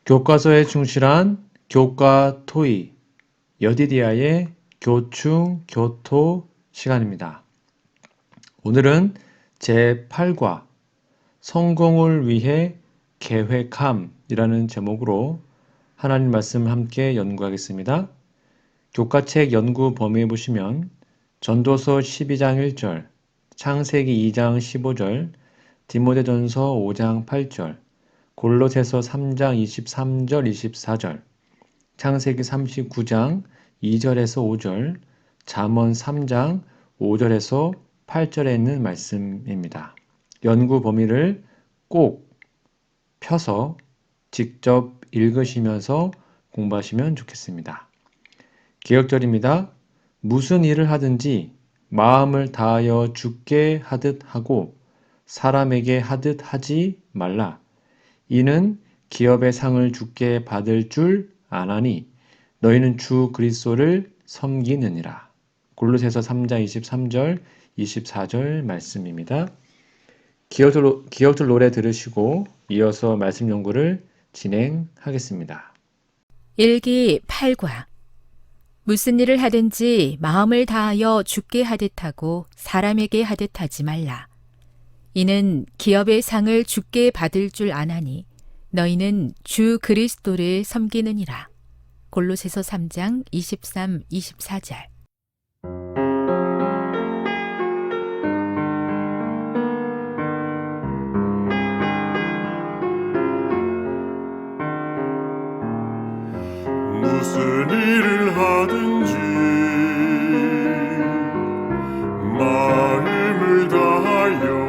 교과서에 충실한 교과 토의, 여디디아의 교충, 교토 시간입니다. 오늘은 제8과 성공을 위해 계획함이라는 제목으로 하나님 말씀을 함께 연구하겠습니다. 교과책 연구 범위에 보시면 전도서 12장 1절, 창세기 2장 15절, 디모데전서 5장 8절, 골로새서 3장 23절 24절, 창세기 39장 2절에서 5절, 잠언 3장 5절에서 8절에 있는 말씀입니다. 연구 범위를 꼭 펴서 직접 읽으시면서 공부하시면 좋겠습니다. 기억절입니다. 무슨 일을 하든지 마음을 다하여 주께 하듯 하고 사람에게 하듯 하지 말라. 이는 기업의 상을 주께 받을 줄 아나니 너희는 주 그리스도를 섬기느니라. 골로새서 3장 23절 24절 말씀입니다. 기억절 노래 들으시고 이어서 말씀 연구를 진행하겠습니다. 일기 8과 무슨 일을 하든지 마음을 다하여 주께 하듯 하고 사람에게 하듯 하지 말라. 이는 기업의 상을 주께 받을 줄 아나니 너희는 주 그리스도를 섬기느니라. 골로새서 3장 23, 24절. 무슨 일을 하든지 마음을 다하여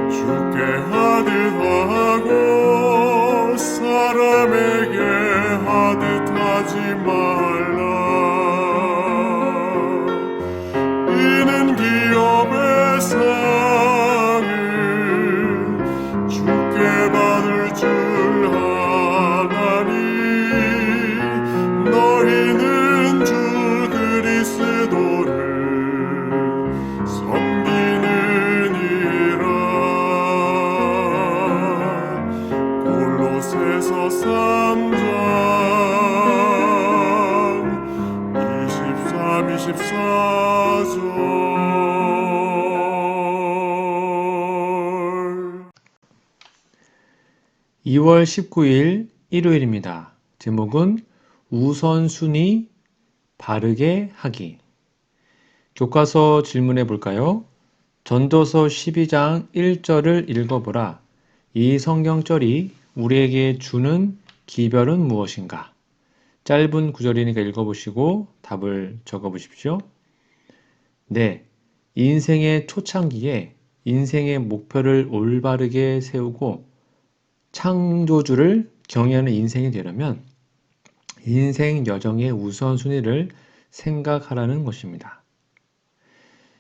주께 하듯 하고 사람에게 하듯 하지 말라. 이는 기업의 상을 주께 받을 줄 아나니 너희는 주 그리스도를 섬기느니라. 골로새서 3장 23, 24절. 2월 19일 일요일입니다. 제목은 우선순위 바르게 하기. 교과서 질문해 볼까요? 전도서 12장 1절을 읽어보라. 이 성경절이 우리에게 주는 기별은 무엇인가? 짧은 구절이니까 읽어보시고 답을 적어보십시오. 네, 인생의 초창기에 인생의 목표를 올바르게 세우고 창조주를 경외하는 인생이 되려면 인생 여정의 우선순위를 생각하라는 것입니다.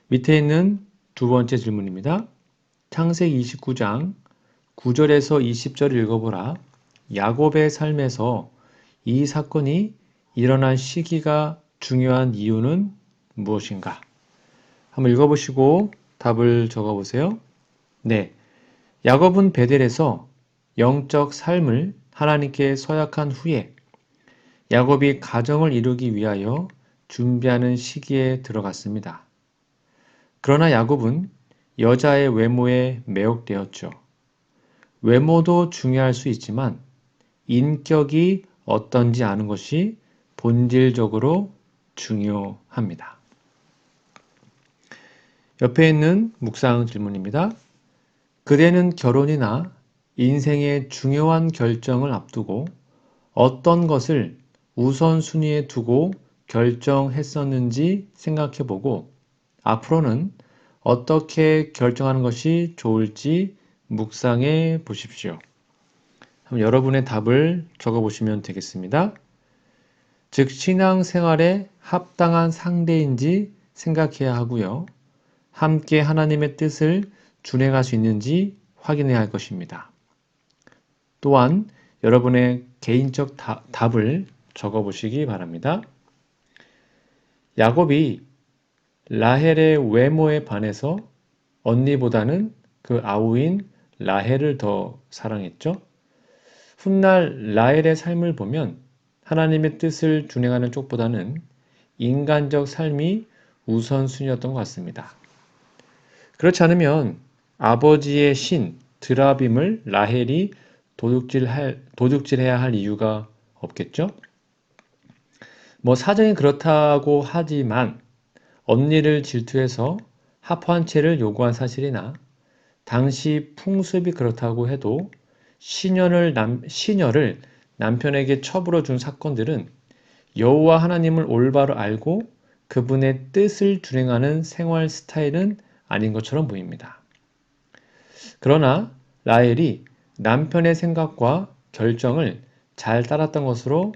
밑에 있는 두 번째 질문입니다. 창세기 29장 9절에서 20절을 읽어보라. 야곱의 삶에서 이 사건이 일어난 시기가 중요한 이유는 무엇인가? 한번 읽어보시고 답을 적어보세요. 네, 야곱은 베델에서 영적 삶을 하나님께 서약한 후에 야곱이 가정을 이루기 위하여 준비하는 시기에 들어갔습니다. 그러나 야곱은 여자의 외모에 매혹되었죠. 외모도 중요할 수 있지만 인격이 어떤지 아는 것이 본질적으로 중요합니다. 옆에 있는 묵상 질문입니다. 그대는 결혼이나 인생의 중요한 결정을 앞두고 어떤 것을 우선순위에 두고 결정했었는지 생각해보고 앞으로는 어떻게 결정하는 것이 좋을지 묵상해 보십시오. 그럼 여러분의 답을 적어보시면 되겠습니다. 즉 신앙생활에 합당한 상대인지 생각해야 하고요. 함께 하나님의 뜻을 준행할 수 있는지 확인해야 할 것입니다. 또한 여러분의 개인적 답을 적어보시기 바랍니다. 야곱이 라헬의 외모에 반해서 언니보다는 그 아우인 라헬을 더 사랑했죠. 훗날 라헬의 삶을 보면 하나님의 뜻을 준행하는 쪽보다는 인간적 삶이 우선순위였던 것 같습니다. 그렇지 않으면 아버지의 신 드라빔을 라헬이 도둑질해야 할 이유가 없겠죠? 사정이 그렇다고 하지만 언니를 질투해서 합화 한 채를 요구한 사실이나 당시 풍습이 그렇다고 해도 시녀를 남편에게 첩으로 준 사건들은 여호와 하나님을 올바로 알고 그분의 뜻을 준행하는 생활 스타일은 아닌 것처럼 보입니다. 그러나 라헬이 남편의 생각과 결정을 잘 따랐던 것으로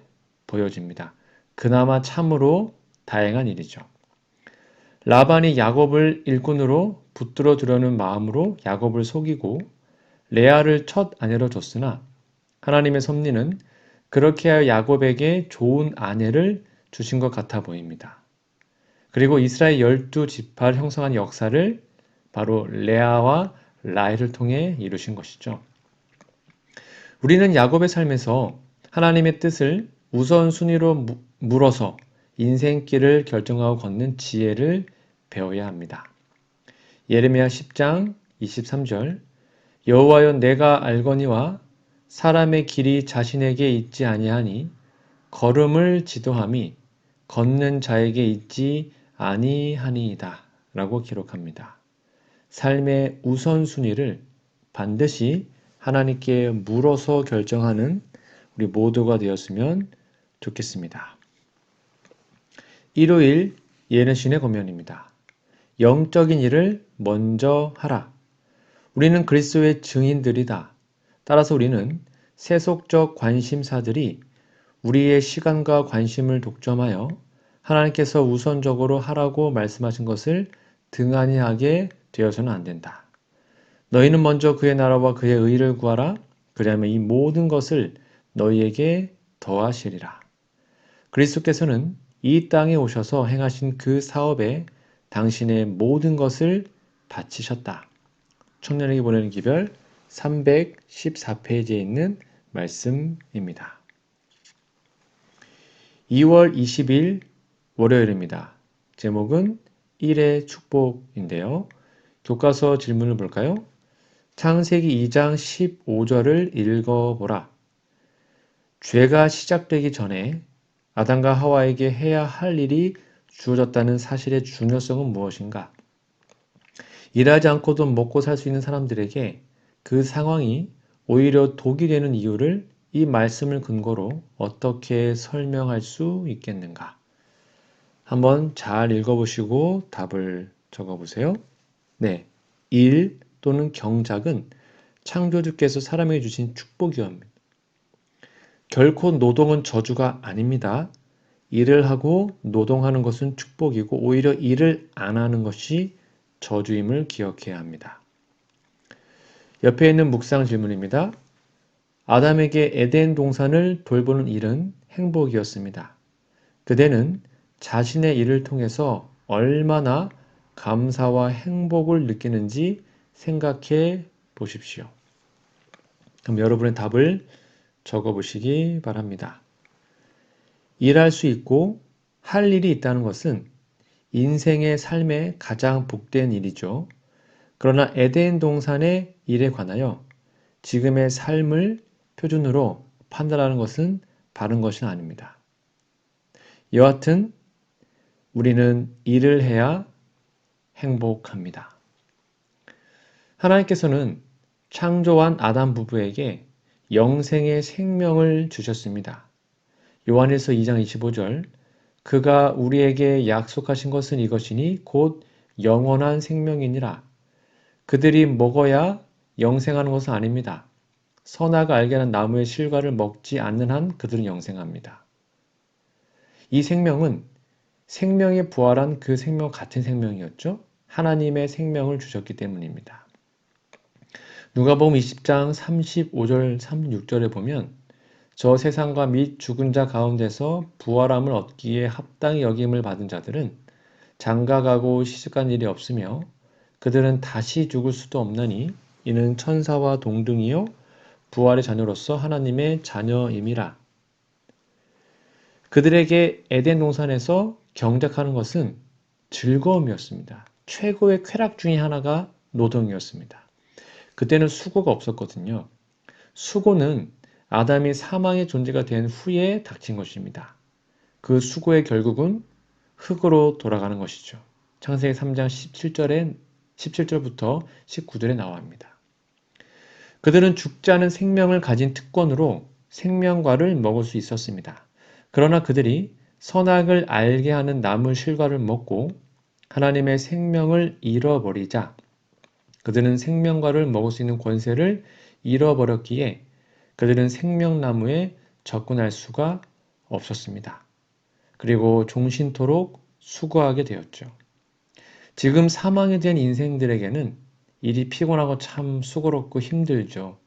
보여집니다. 그나마 참으로 다행한 일이죠. 라반이 야곱을 일꾼으로 붙들어 두려는 마음으로 야곱을 속이고 레아를 첫 아내로 줬으나 하나님의 섭리는 그렇게 하여 야곱에게 좋은 아내를 주신 것 같아 보입니다. 그리고 이스라엘 12지파를 형성한 역사를 바로 레아와 라헬을 통해 이루신 것이죠. 우리는 야곱의 삶에서 하나님의 뜻을 우선순위로 물어서 인생길을 결정하고 걷는 지혜를 배워야 합니다. 예레미야 10장 23절 여호와여 내가 알거니와 사람의 길이 자신에게 있지 아니하니 걸음을 지도함이 걷는 자에게 있지 아니하니이다 라고 기록합니다. 삶의 우선순위를 반드시 하나님께 물어서 결정하는 우리 모두가 되었으면 좋겠습니다. 일요일 예능신의 권면입니다. 영적인 일을 먼저 하라. 우리는 그리스도의 증인들이다. 따라서 우리는 세속적 관심사들이 우리의 시간과 관심을 독점하여 하나님께서 우선적으로 하라고 말씀하신 것을 등한히 하게 되어서는 안 된다. 너희는 먼저 그의 나라와 그의 의를 구하라. 그리하면 이 모든 것을 너희에게 더하시리라. 그리스도께서는 이 땅에 오셔서 행하신 그 사업에 당신의 모든 것을 바치셨다. 청년에게 보내는 기별 314페이지에 있는 말씀입니다. 2월 20일 월요일입니다. 제목은 1의 축복인데요. 교과서 질문을 볼까요? 창세기 2장 15절을 읽어보라. 죄가 시작되기 전에 아담과 하와에게 해야 할 일이 주어졌다는 사실의 중요성은 무엇인가? 일하지 않고도 먹고 살 수 있는 사람들에게 그 상황이 오히려 독이 되는 이유를 이 말씀을 근거로 어떻게 설명할 수 있겠는가? 한번 잘 읽어보시고 답을 적어보세요. 네, 일 또는 경작은 창조주께서 사람에게 주신 축복이요 합니다. 결코 노동은 저주가 아닙니다. 일을 하고 노동하는 것은 축복이고 오히려 일을 안 하는 것이 저주임을 기억해야 합니다. 옆에 있는 묵상 질문입니다. 아담에게 에덴 동산을 돌보는 일은 행복이었습니다. 그대는 자신의 일을 통해서 얼마나 감사와 행복을 느끼는지 생각해 보십시오. 그럼 여러분의 답을 적어보시기 바랍니다. 일할 수 있고 할 일이 있다는 것은 인생의 삶에 가장 복된 일이죠. 그러나 에덴 동산의 일에 관하여 지금의 삶을 표준으로 판단하는 것은 바른 것은 아닙니다. 여하튼 우리는 일을 해야 행복합니다. 하나님께서는 창조한 아담 부부에게 영생의 생명을 주셨습니다. 요한일서 2장 25절 그가 우리에게 약속하신 것은 이것이니 곧 영원한 생명이니라. 그들이 먹어야 영생하는 것은 아닙니다. 선악을 알게 하는 나무의 실과를 먹지 않는 한 그들은 영생합니다. 이 생명은 생명이 부활한 그 생명 같은 생명이었죠. 하나님의 생명을 주셨기 때문입니다. 누가복음 20장 35절 36절에 보면 저 세상과 및 죽은 자 가운데서 부활함을 얻기에 합당히 여김을 받은 자들은 장가가고 시집간 일이 없으며 그들은 다시 죽을 수도 없나니 이는 천사와 동등이요 부활의 자녀로서 하나님의 자녀임이라. 그들에게 에덴 동산에서 경작하는 것은 즐거움이었습니다. 최고의 쾌락 중에 하나가 노동이었습니다. 그때는 수고가 없었거든요. 수고는 아담이 사망의 존재가 된 후에 닥친 것입니다. 그 수고의 결국은 흙으로 돌아가는 것이죠. 창세기 3장 17절부터 19절에 나와 합니다. 그들은 죽지 않은 생명을 가진 특권으로 생명과를 먹을 수 있었습니다. 그러나 그들이 선악을 알게 하는 나무 실과를 먹고 하나님의 생명을 잃어버리자 그들은 생명과를 먹을 수 있는 권세를 잃어버렸기에 그들은 생명나무에 접근할 수가 없었습니다. 그리고 종신토록 수고하게 되었죠. 지금 사망에 대한 인생들에게는 일이 피곤하고 참 수고롭고 힘들죠.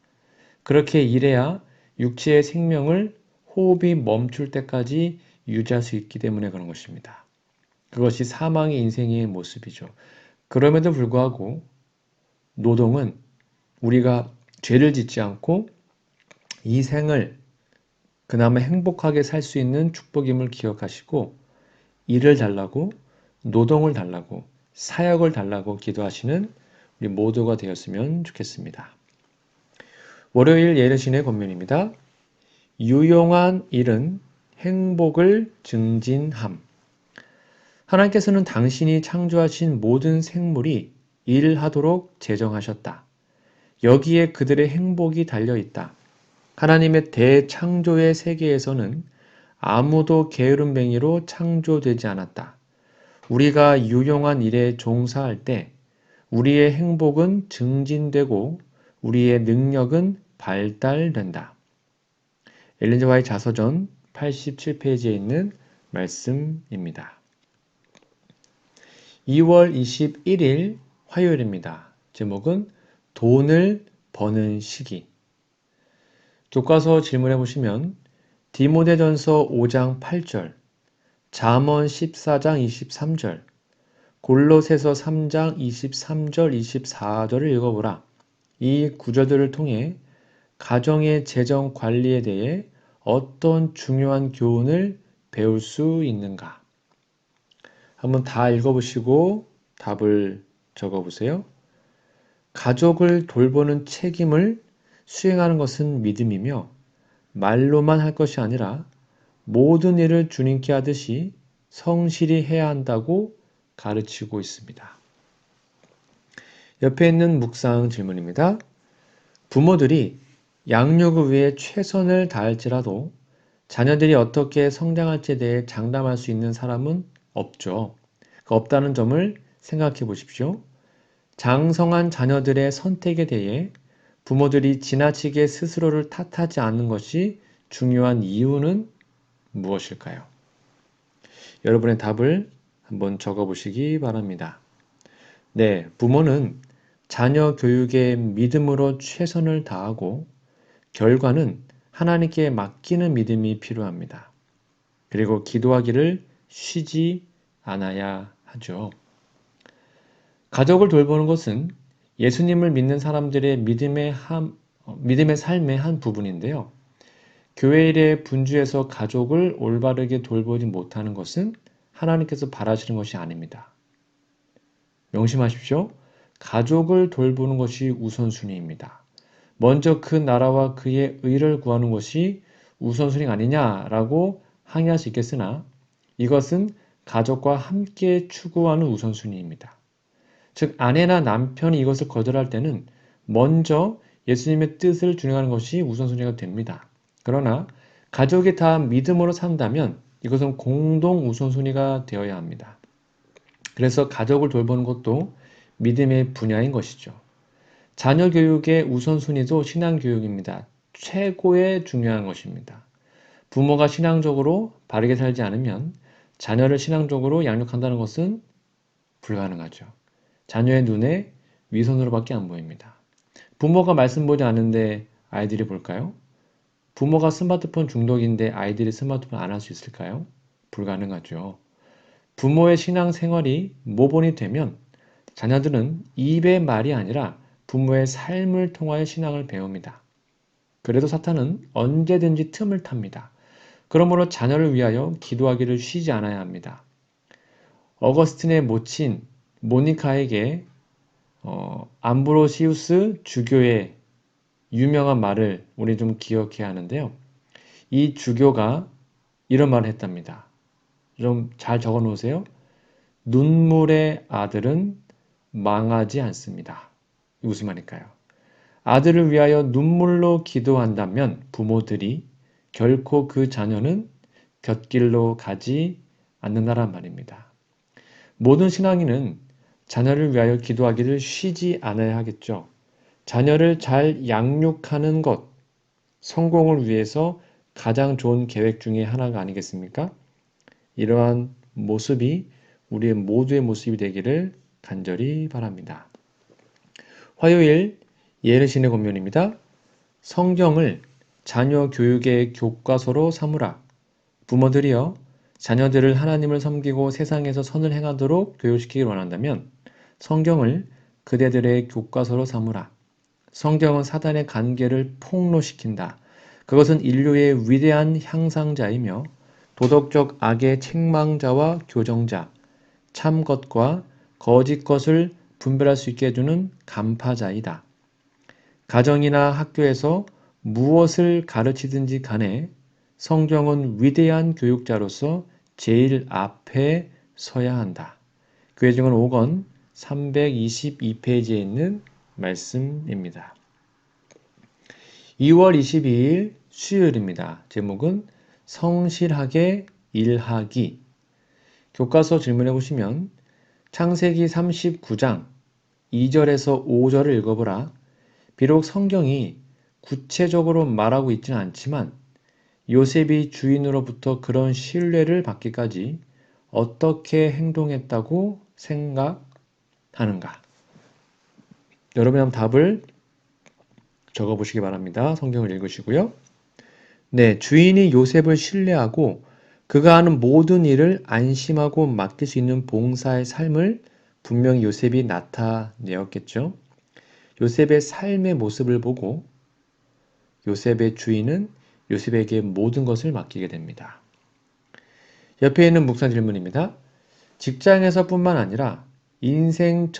그렇게 일해야 육체의 생명을 호흡이 멈출 때까지 유지할 수 있기 때문에 그런 것입니다. 그것이 사망의 인생의 모습이죠. 그럼에도 불구하고 노동은 우리가 죄를 짓지 않고 이 생을 그나마 행복하게 살 수 있는 축복임을 기억하시고 일을 달라고 노동을 달라고 사역을 달라고 기도하시는 우리 모두가 되었으면 좋겠습니다. 월요일 예르신의 권면입니다. 유용한 일은 행복을 증진함. 하나님께서는 당신이 창조하신 모든 생물이 일하도록 제정하셨다. 여기에 그들의 행복이 달려있다. 하나님의 대창조의 세계에서는 아무도 게으름뱅이로 창조되지 않았다. 우리가 유용한 일에 종사할 때 우리의 행복은 증진되고 우리의 능력은 발달된다. 엘렌 G. 화이트 자서전 87페이지에 있는 말씀입니다. 2월 21일 화요일입니다. 제목은 돈을 버는 시기. 교과서 질문해 보시면 디모데전서 5장 8절, 잠언 14장 23절, 골로새서 3장 23절 24절을 읽어보라. 이 구절들을 통해 가정의 재정 관리에 대해 어떤 중요한 교훈을 배울 수 있는가? 한번 다 읽어보시고 답을 적어보세요. 가족을 돌보는 책임을 수행하는 것은 믿음이며 말로만 할 것이 아니라 모든 일을 주님께 하듯이 성실히 해야 한다고 가르치고 있습니다. 옆에 있는 묵상 질문입니다. 부모들이 양육을 위해 최선을 다할지라도 자녀들이 어떻게 성장할지에 대해 장담할 수 있는 사람은 없죠. 없다는 점을 생각해 보십시오. 장성한 자녀들의 선택에 대해 부모들이 지나치게 스스로를 탓하지 않는 것이 중요한 이유는 무엇일까요? 여러분의 답을 한번 적어보시기 바랍니다. 네, 부모는 자녀 교육에 믿음으로 최선을 다하고 결과는 하나님께 맡기는 믿음이 필요합니다. 그리고 기도하기를 쉬지 않아야 하죠. 가족을 돌보는 것은 예수님을 믿는 사람들의 믿음의 삶의 한 부분인데요. 교회 일에 분주해서 가족을 올바르게 돌보지 못하는 것은 하나님께서 바라시는 것이 아닙니다. 명심하십시오. 가족을 돌보는 것이 우선순위입니다. 먼저 그 나라와 그의 의를 구하는 것이 우선순위 아니냐라고 항의할 수 있겠으나 이것은 가족과 함께 추구하는 우선순위입니다. 즉 아내나 남편이 이것을 거절할 때는 먼저 예수님의 뜻을 준행하는 것이 우선순위가 됩니다. 그러나 가족이 다 믿음으로 산다면 이것은 공동 우선순위가 되어야 합니다. 그래서 가족을 돌보는 것도 믿음의 분야인 것이죠. 자녀 교육의 우선순위도 신앙교육입니다. 최고의 중요한 것입니다. 부모가 신앙적으로 바르게 살지 않으면 자녀를 신앙적으로 양육한다는 것은 불가능하죠. 자녀의 눈에 위선으로밖에 안 보입니다. 부모가 말씀 보지 않는데 아이들이 볼까요? 부모가 스마트폰 중독인데 아이들이 스마트폰 안 할 수 있을까요? 불가능하죠. 부모의 신앙생활이 모본이 되면 자녀들은 입의 말이 아니라 부모의 삶을 통하여 신앙을 배웁니다. 그래도 사탄은 언제든지 틈을 탑니다. 그러므로 자녀를 위하여 기도하기를 쉬지 않아야 합니다. 어거스틴의 모친 모니카에게 암브로시우스 주교의 유명한 말을 우리 좀 기억해야 하는데요. 이 주교가 이런 말을 했답니다. 좀 잘 적어 놓으세요. 눈물의 아들은 망하지 않습니다. 무슨 말일까요? 아들을 위하여 눈물로 기도한다면 부모들이 결코 그 자녀는 곁길로 가지 않는다란 말입니다. 모든 신앙인은 자녀를 위하여 기도하기를 쉬지 않아야 하겠죠. 자녀를 잘 양육하는 것, 성공을 위해서 가장 좋은 계획 중에 하나가 아니겠습니까? 이러한 모습이 우리의 모두의 모습이 되기를 간절히 바랍니다. 화요일 예르신의 권면입니다. 성경을 자녀 교육의 교과서로 삼으라. 부모들이여 자녀들을 하나님을 섬기고 세상에서 선을 행하도록 교육시키길 원한다면 성경을 그대들의 교과서로 삼으라. 성경은 사단의 관계를 폭로시킨다. 그것은 인류의 위대한 향상자이며 도덕적 악의 책망자와 교정자, 참 것과 거짓 것을 분별할 수 있게 해주는 간파자이다. 가정이나 학교에서 무엇을 가르치든지 간에 성경은 위대한 교육자로서 제일 앞에 서야 한다. 교회증언 5권 322페이지에 있는 말씀입니다. 2월 22일 수요일입니다. 제목은 성실하게 일하기. 교과서 질문해 보시면 창세기 39장 2절에서 5절을 읽어보라. 비록 성경이 구체적으로 말하고 있지는 않지만 요셉이 주인으로부터 그런 신뢰를 받기까지 어떻게 행동했다고 생각하는가? 여러분 한번 답을 적어보시기 바랍니다. 성경을 읽으시고요. 네, 주인이 요셉을 신뢰하고 그가 하는 모든 일을 안심하고 맡길 수 있는 봉사의 삶을 분명히 요셉이 나타내었겠죠. 요셉의 삶의 모습을 보고 요셉의 주인은 요셉에게 모든 것을 맡기게 됩니다. 옆에 있는 묵상 질문입니다. 직장에서뿐만 아니라 인생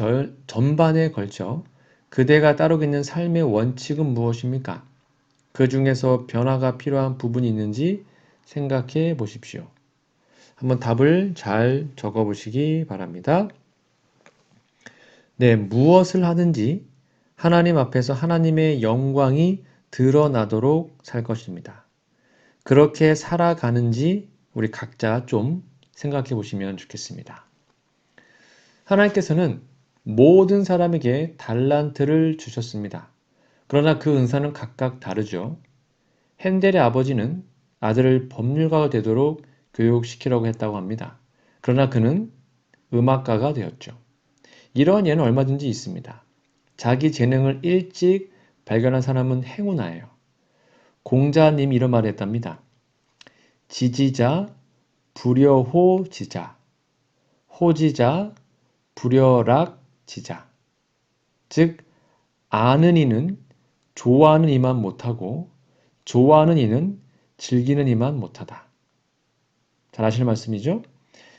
전반에 걸쳐 그대가 따르고 있는 삶의 원칙은 무엇입니까? 그 중에서 변화가 필요한 부분이 있는지 생각해 보십시오. 한번 답을 잘 적어 보시기 바랍니다. 네, 무엇을 하든지 하나님 앞에서 하나님의 영광이 드러나도록 살 것입니다. 그렇게 살아가는지 우리 각자 좀 생각해 보시면 좋겠습니다. 하나님께서는 모든 사람에게 달란트를 주셨습니다. 그러나 그 은사는 각각 다르죠. 핸델의 아버지는 아들을 법률가가 되도록 교육시키려고 했다고 합니다. 그러나 그는 음악가가 되었죠. 이러한 예는 얼마든지 있습니다. 자기 재능을 일찍 발견한 사람은 행운아예요. 공자님이 이런 말을 했답니다. 지지자, 불여호지자, 호지자, 불여락지자. 즉, 아는 이는 좋아하는 이만 못하고 좋아하는 이는 즐기는 이만 못하다. 잘 아시는 말씀이죠?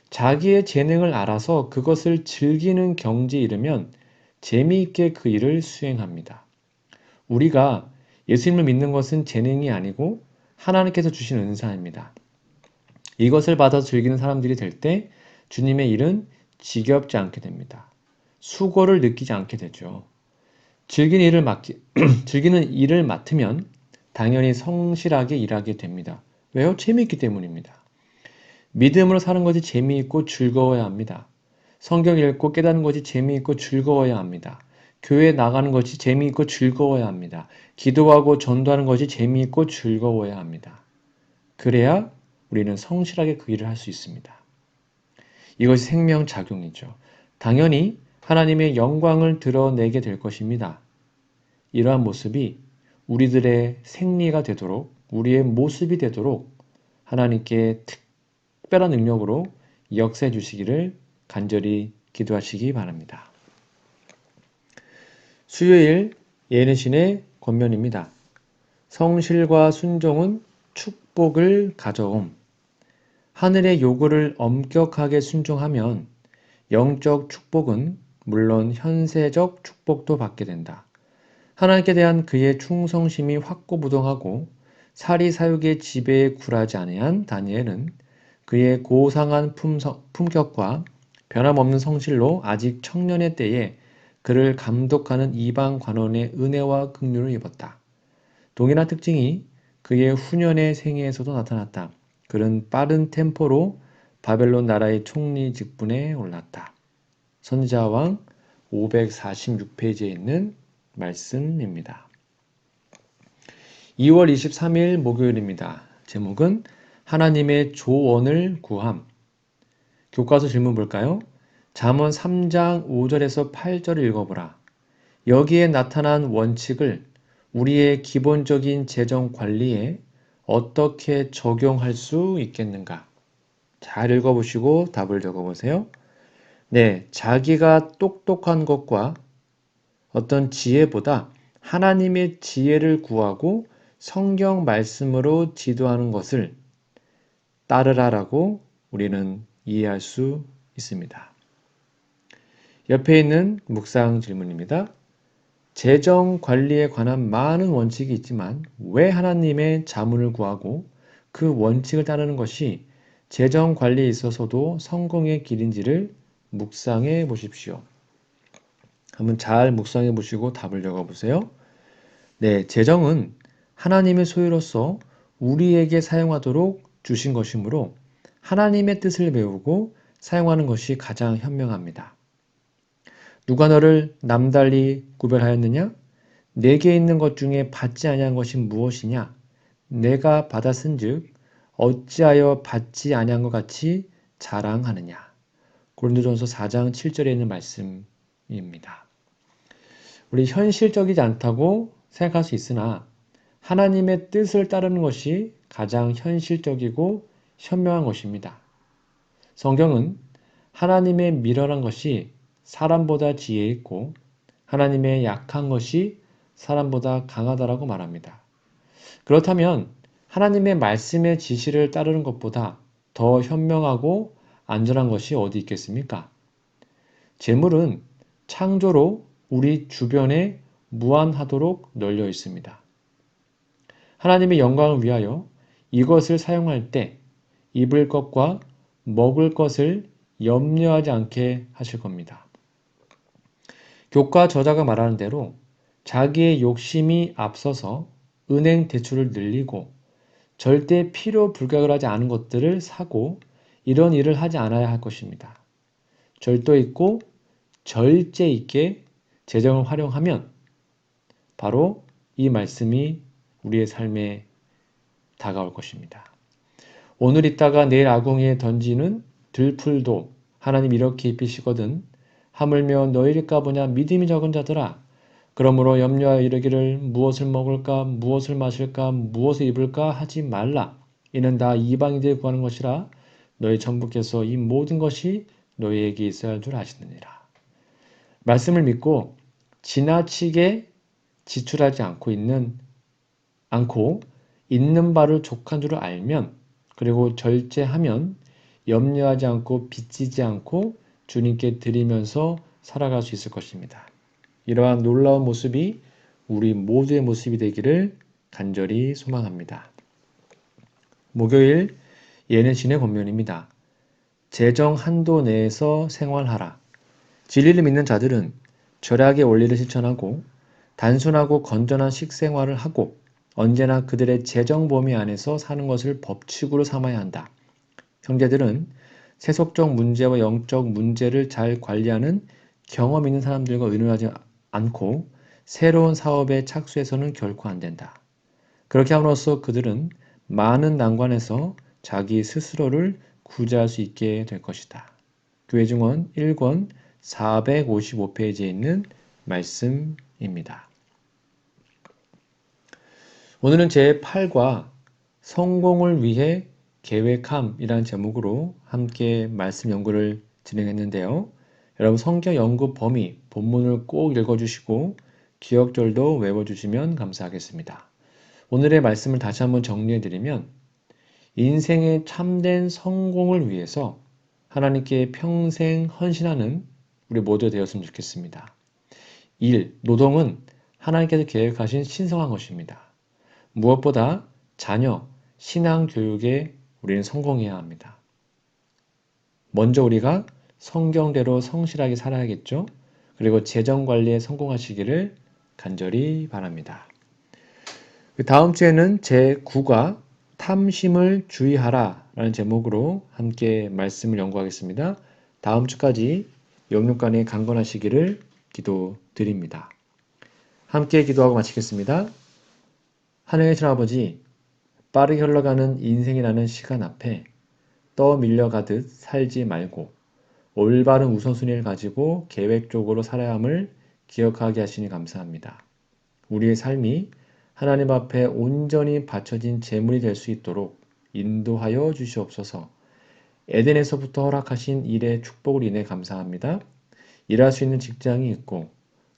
자기의 재능을 알아서 그것을 즐기는 경지에 이르면 재미있게 그 일을 수행합니다. 우리가 예수님을 믿는 것은 재능이 아니고 하나님께서 주신 은사입니다. 이것을 받아서 즐기는 사람들이 될 때 주님의 일은 지겹지 않게 됩니다. 수고를 느끼지 않게 되죠. 즐기는 일을 맡으면 당연히 성실하게 일하게 됩니다. 왜요? 재미있기 때문입니다. 믿음으로 사는 것이 재미있고 즐거워야 합니다. 성경 읽고 깨닫는 것이 재미있고 즐거워야 합니다. 교회에 나가는 것이 재미있고 즐거워야 합니다. 기도하고 전도하는 것이 재미있고 즐거워야 합니다. 그래야 우리는 성실하게 그 일을 할 수 있습니다. 이것이 생명작용이죠. 당연히 하나님의 영광을 드러내게 될 것입니다. 이러한 모습이 우리들의 생리가 되도록, 우리의 모습이 되도록 하나님께 특별한 능력으로 역사해 주시기를 간절히 기도하시기 바랍니다. 수요일 예은신의 권면입니다. 성실과 순종은 축복을 가져옴. 하늘의 요구를 엄격하게 순종하면 영적 축복은 물론 현세적 축복도 받게 된다. 하나님께 대한 그의 충성심이 확고부동하고 사리사욕의 지배에 굴하지 아니한 다니엘은 그의 고상한 품격과 변함없는 성실로 아직 청년의 때에 그를 감독하는 이방 관원의 은혜와 긍휼을 입었다. 동일한 특징이 그의 후년의 생애에서도 나타났다. 그는 빠른 템포로 바벨론 나라의 총리 직분에 올랐다. 선지자왕 546페이지에 있는 말씀입니다. 2월 23일 목요일입니다. 제목은 하나님의 조언을 구함. 교과서 질문 볼까요? 잠언 3장 5절에서 8절을 읽어보라. 여기에 나타난 원칙을 우리의 기본적인 재정 관리에 어떻게 적용할 수 있겠는가? 잘 읽어보시고 답을 적어보세요. 네, 자기가 똑똑한 것과 어떤 지혜보다 하나님의 지혜를 구하고 성경 말씀으로 지도하는 것을 따르라라고 우리는 이해할 수 있습니다. 옆에 있는 묵상 질문입니다. 재정 관리에 관한 많은 원칙이 있지만 왜 하나님의 자문을 구하고 그 원칙을 따르는 것이 재정 관리에 있어서도 성공의 길인지를 묵상해 보십시오. 한번 잘 묵상해 보시고 답을 적어 보세요. 네, 재정은 하나님의 소유로서 우리에게 사용하도록 주신 것이므로 하나님의 뜻을 배우고 사용하는 것이 가장 현명합니다. 누가 너를 남달리 구별하였느냐? 내게 있는 것 중에 받지 아니한 것이 무엇이냐? 내가 받았은즉 어찌하여 받지 아니한 것 같이 자랑하느냐? 고린도전서 4장 7절에 있는 말씀입니다. 우리 현실적이지 않다고 생각할 수 있으나 하나님의 뜻을 따르는 것이 가장 현실적이고 현명한 것입니다. 성경은 하나님의 미련한 것이 사람보다 지혜 있고 하나님의 약한 것이 사람보다 강하다라고 말합니다. 그렇다면 하나님의 말씀의 지시를 따르는 것보다 더 현명하고 안전한 것이 어디 있겠습니까? 재물은 창조로 우리 주변에 무한하도록 널려 있습니다. 하나님의 영광을 위하여 이것을 사용할 때 입을 것과 먹을 것을 염려하지 않게 하실 겁니다. 교과 저자가 말하는 대로 자기의 욕심이 앞서서 은행 대출을 늘리고 절대 필요 불가결 하지 않은 것들을 사고 이런 일을 하지 않아야 할 것입니다. 절도 있고 절제 있게 재정을 활용하면 바로 이 말씀이 우리의 삶에 다가올 것입니다. 오늘 있다가 내일 아궁이에 던지는 들풀도 하나님 이렇게 입히시거든 하물며 너희일까 보냐 믿음이 적은 자들아 그러므로 염려하여 이르기를 무엇을 먹을까 무엇을 마실까 무엇을 입을까 하지 말라 이는 다 이방인들이 구하는 것이라 너희 천부께서 이 모든 것이 너희에게 있어야 할 줄 아시느니라. 말씀을 믿고 지나치게 지출하지 않고 있는 바를 족한 줄을 알면 그리고 절제하면 염려하지 않고 빚지지 않고 주님께 드리면서 살아갈 수 있을 것입니다. 이러한 놀라운 모습이 우리 모두의 모습이 되기를 간절히 소망합니다. 목요일 예내신의 권면입니다. 재정 한도 내에서 생활하라. 진리를 믿는 자들은 절약의 원리를 실천하고 단순하고 건전한 식생활을 하고 언제나 그들의 재정 범위 안에서 사는 것을 법칙으로 삼아야 한다. 형제들은 세속적 문제와 영적 문제를 잘 관리하는 경험 있는 사람들과 의논하지 않고 새로운 사업에 착수해서는 결코 안 된다. 그렇게 함으로써 그들은 많은 난관에서 자기 스스로를 구제할 수 있게 될 것이다. 교회 증언 1권 455페이지에 있는 말씀입니다. 오늘은 제8과 성공을 위해 계획함이라는 제목으로 함께 말씀 연구를 진행했는데요. 여러분 성경 연구 범위 본문을 꼭 읽어주시고 기억절도 외워주시면 감사하겠습니다. 오늘의 말씀을 다시 한번 정리해 드리면 인생의 참된 성공을 위해서 하나님께 평생 헌신하는 우리 모두 되었으면 좋겠습니다. 일, 노동은 하나님께서 계획하신 신성한 것입니다. 무엇보다 자녀, 신앙 교육에 우리는 성공해야 합니다. 먼저 우리가 성경대로 성실하게 살아야겠죠? 그리고 재정 관리에 성공하시기를 간절히 바랍니다. 다음 주에는 제9과 탐심을 주의하라 라는 제목으로 함께 말씀을 연구하겠습니다. 다음 주까지 영육간에 강건하시기를 기도드립니다. 함께 기도하고 마치겠습니다. 하늘의 아버지, 빠르게 흘러가는 인생이라는 시간 앞에 떠밀려가듯 살지 말고 올바른 우선순위를 가지고 계획적으로 살아야 함을 기억하게 하시니 감사합니다. 우리의 삶이 하나님 앞에 온전히 바쳐진 제물이 될 수 있도록 인도하여 주시옵소서. 에덴에서부터 허락하신 일의 축복을 인해 감사합니다. 일할 수 있는 직장이 있고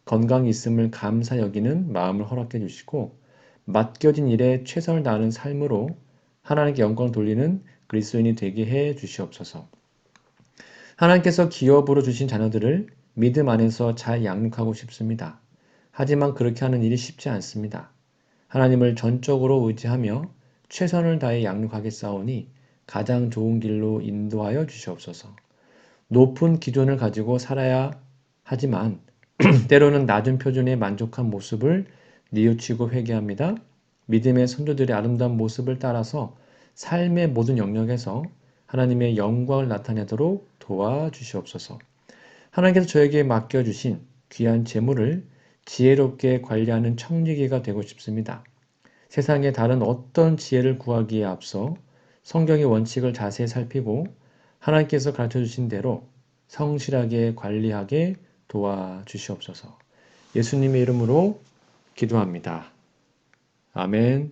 건강이 있음을 감사 여기는 마음을 허락해 주시고 맡겨진 일에 최선을 다하는 삶으로 하나님께 영광 돌리는 그리스도인이 되게 해 주시옵소서. 하나님께서 기업으로 주신 자녀들을 믿음 안에서 잘 양육하고 싶습니다. 하지만 그렇게 하는 일이 쉽지 않습니다. 하나님을 전적으로 의지하며 최선을 다해 양육하겠사오니 가장 좋은 길로 인도하여 주시옵소서. 높은 기준을 가지고 살아야 하지만 때로는 낮은 표준에 만족한 모습을 뉘우치고 회개합니다. 믿음의 선조들의 아름다운 모습을 따라서 삶의 모든 영역에서 하나님의 영광을 나타내도록 도와주시옵소서. 하나님께서 저에게 맡겨주신 귀한 재물을 지혜롭게 관리하는 청지기가 되고 싶습니다. 세상의 다른 어떤 지혜를 구하기에 앞서 성경의 원칙을 자세히 살피고 하나님께서 가르쳐주신 대로 성실하게 관리하게 도와주시옵소서. 예수님의 이름으로 기도합니다. 아멘.